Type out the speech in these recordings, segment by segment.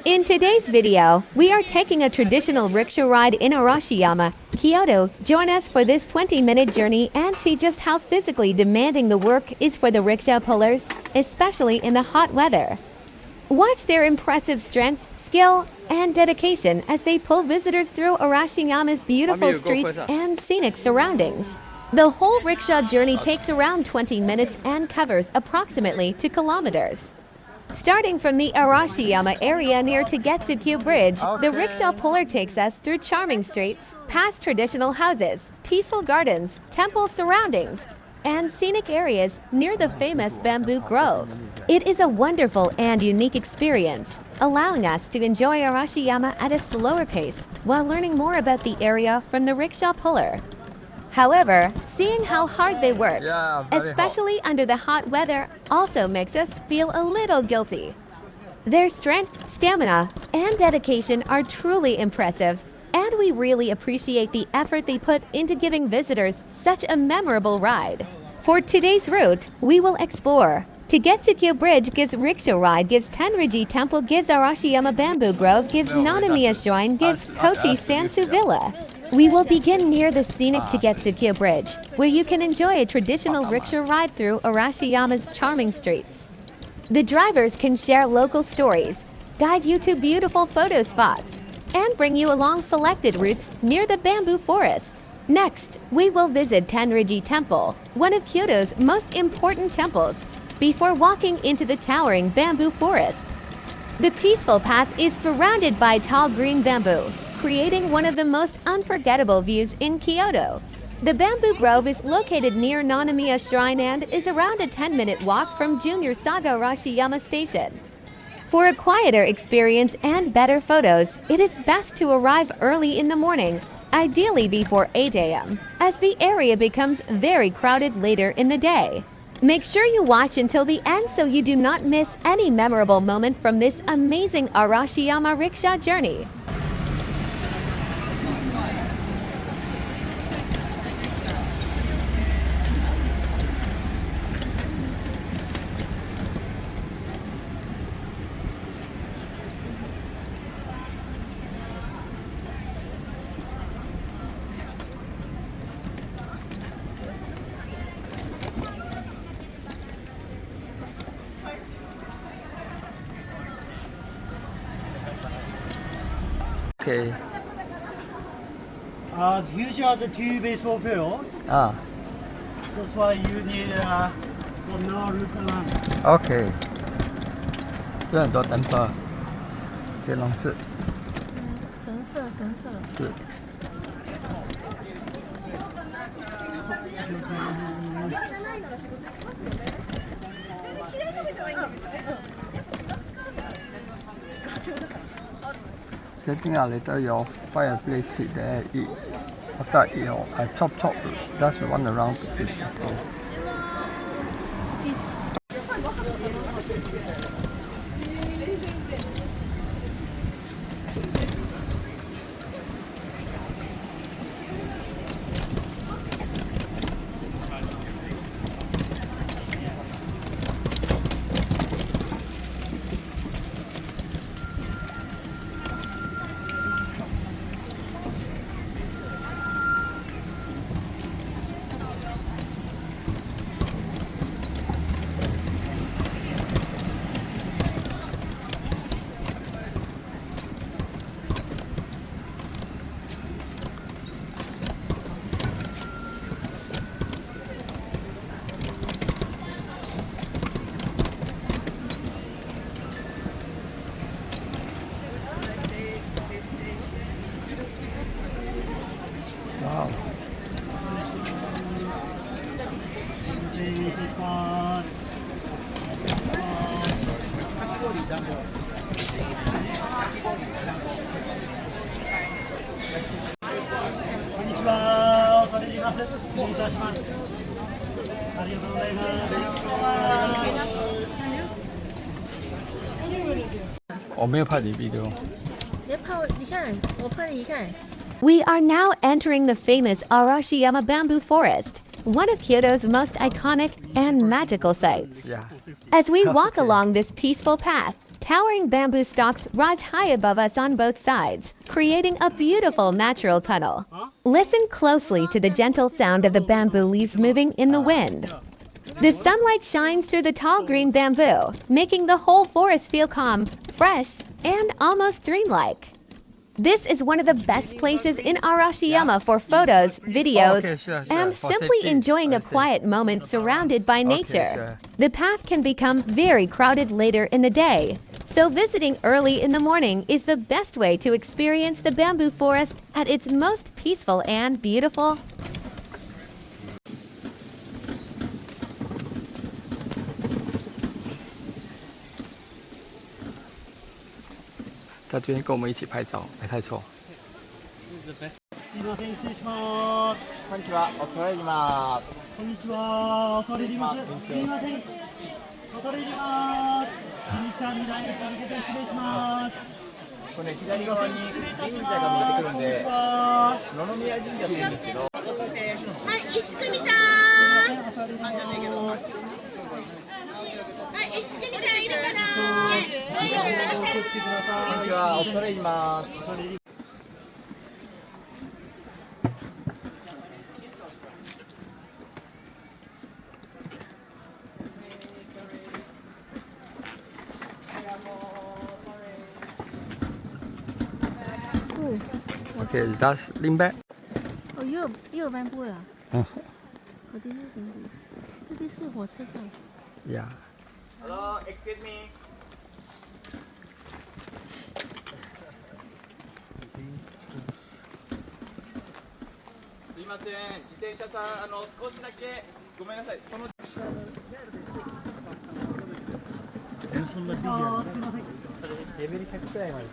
In today's video, we are taking a traditional rickshaw ride in Arashiyama, Kyoto. Join us for this 20-minute journey and see just how physically demanding the work is for the rickshaw pullers, especially in the hot weather. Watch their impressive strength, skill, and dedication as they pull visitors through Arashiyama's beautiful streets and scenic surroundings. The whole rickshaw journey takes around 20 minutes and covers approximately 2 kilometers. Starting from the Arashiyama area near Togetsukyo Bridge, the rickshaw puller takes us through charming streets, past traditional houses, peaceful gardens, temple surroundings, and scenic areas near the famous bamboo grove. It is a wonderful and unique experience, allowing us to enjoy Arashiyama at a slower pace while learning more about the area from the rickshaw puller. However, seeing how hard they work, especially under the hot weather, also makes us feel a little guilty. Their strength, stamina, and dedication are truly impressive, and we really appreciate the effort they put into giving visitors such a memorable ride. For today's route, we will explore Togetsukyo Bridge gives Rickshaw Ride, gives Tenryji Temple, gives Arashiyama Bamboo Grove, gives Nanamiya Shrine, gives Kochi Sansu Villa. We will begin near the scenic Togetsukyo Bridge, where you can enjoy a traditional rickshaw ride through Arashiyama's charming streets. The drivers can share local stories, guide you to beautiful photo spots, and bring you along selected routes near the bamboo forest. Next, we will visit Tenryji Temple, one of Kyoto's most important temples, before walking into the towering bamboo forest. The peaceful path is surrounded by tall green bamboo, creating one of the most unforgettable views in Kyoto. The bamboo grove is located near Nanamiya Shrine and is around a 10-minute walk from Junior Saga Arashiyama Station. For a quieter experience and better photos, it is best to arrive early in the morning, ideally before 8 a.m., as the area becomes very crowded later in the day. Make sure you watch until the end so you do not miss any memorable moment from this amazing Arashiyama rickshaw journey. Okay. As usual, the 2 baseball field. That's why you need no look around. OK. 有很多 temple 天龙寺神社是Setting a little your fireplace sit there eat. After I eat, I chop just run around to eat. Wow. We are now entering the famous Arashiyama Bamboo Forest, one of Kyoto's most iconic and magical sites. Yeah. As we walk along this peaceful path, Towering bamboo stalks rise high above us on both sides, creating a beautiful natural tunnel. Listen closely to the gentle sound of the bamboo leaves moving in the wind. The sunlight shines through the tall green bamboo, making the whole forest feel calm, fresh, and almost dreamlike. This is one of the best places in Arashiyama for photos, videos, and simply enjoying a quiet moment surrounded by nature. The path can become very crowded later in the day, so visiting early in the morning is the best way to experience the bamboo forest at its most peaceful and beautiful.在这边跟我们一起拍照，没太错。すいません、失礼します。こんにちは、恐れ入ります。こんにちは、恐れ入ります。すみません。恐れ入ります。ミキサーにライト続けて失礼します。これ左側に神社が見えてくるんで、野々宮神社って言うんですけど。はい、一組さん。あんじゃねえけど。はい、一組さんいるかな。こんにちは、恐れ入ります。Okay, that's lean back. 哦，又有颁布了。嗯我的那边那边是火车站。 Yeah. Hello, excuse me. すいません、自転車さん、少しだけごめんなさい。その。そんなビデオ。すみません。レベル100くらいまで。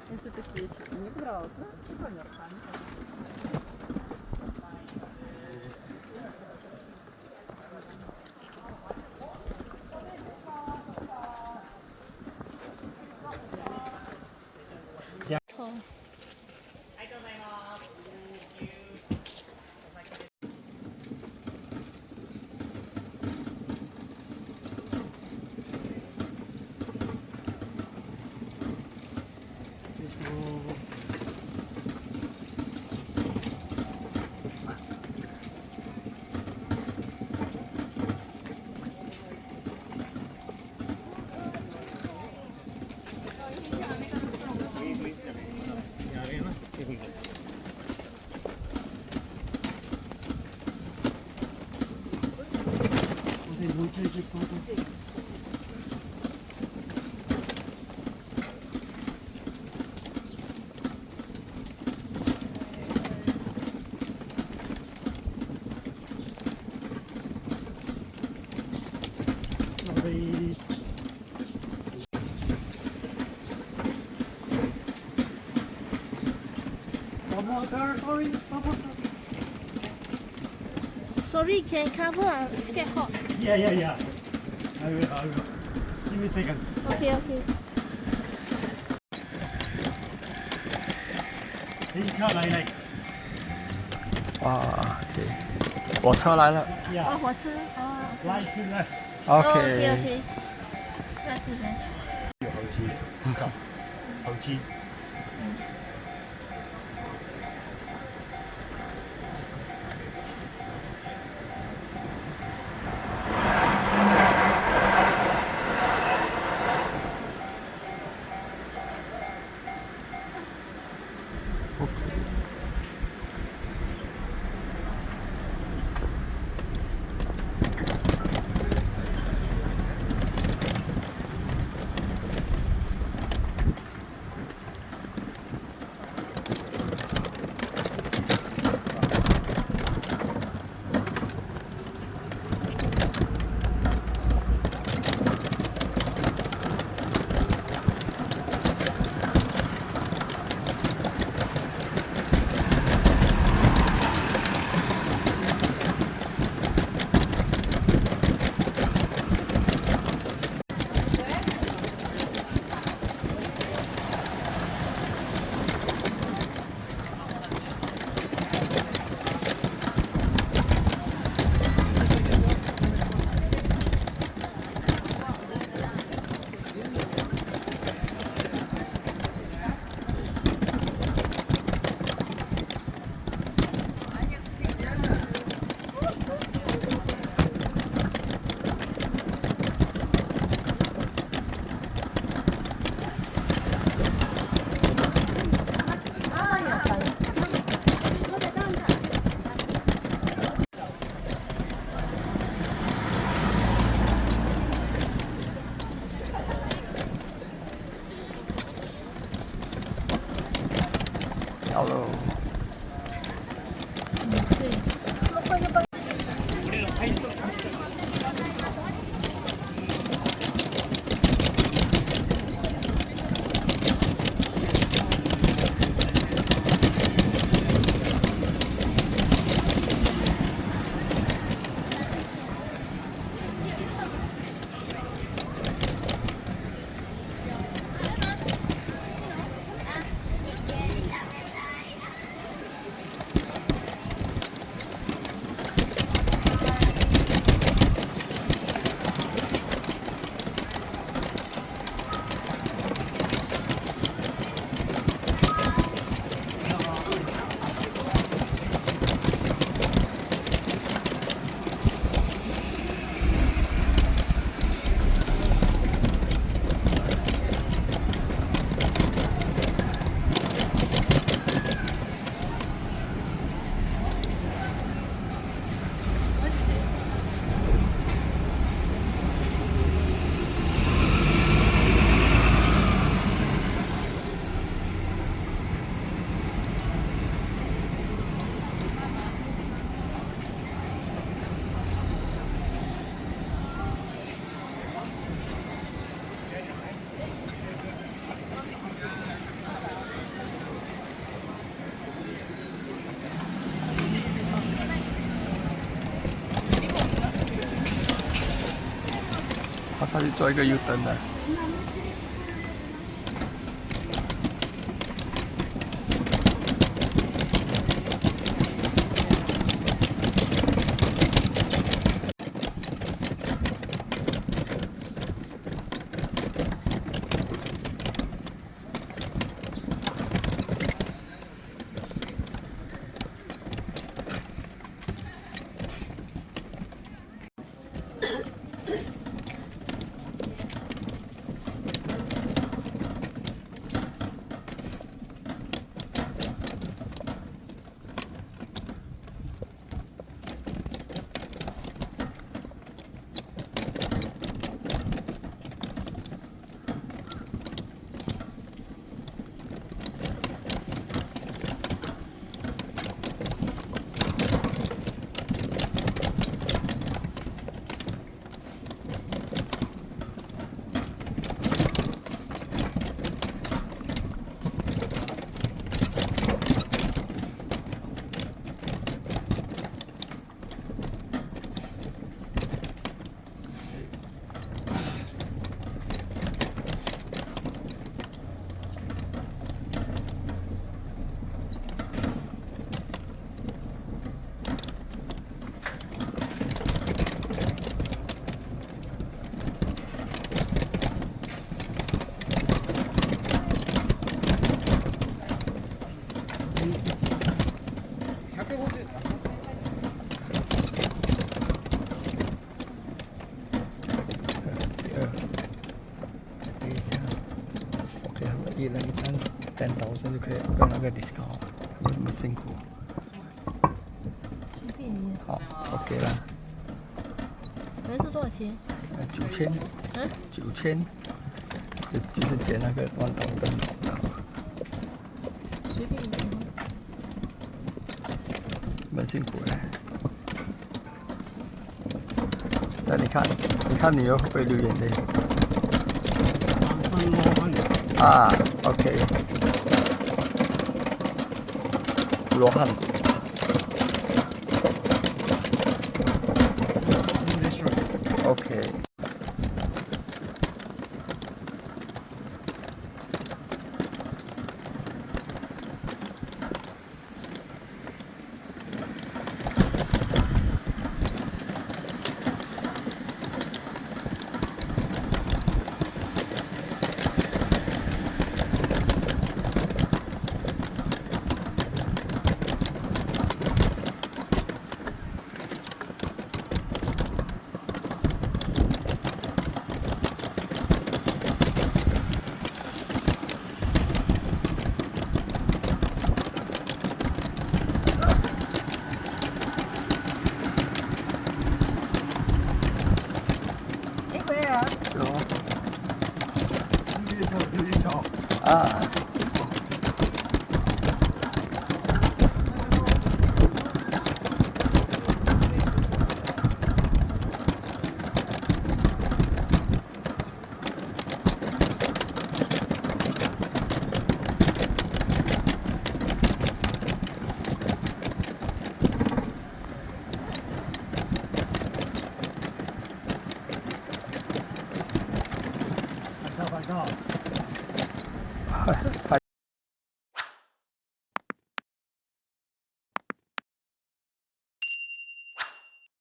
Это такие типа не грозно, типа нормально. One more car, sorry. Sorry, can cover? It's get hot. Yeah. I will. Give me seconds. Okay. 等车来了。哇 ，OK， 火车来了。哦， Yeah. 火车。哦。 Right to left. OK。 Right to left. 有後車，走，後車。他是做一个 U 灯的。一人10,000就可以用那个 discount， 那么辛苦。随便你。好 ，OK 了。那是多少钱？9000。嗯？9000，就是减那个1000。随便你。蛮辛苦的。那你看女儿会不会流眼泪？啊 ，OK。罗汉。OK。啊。拍照。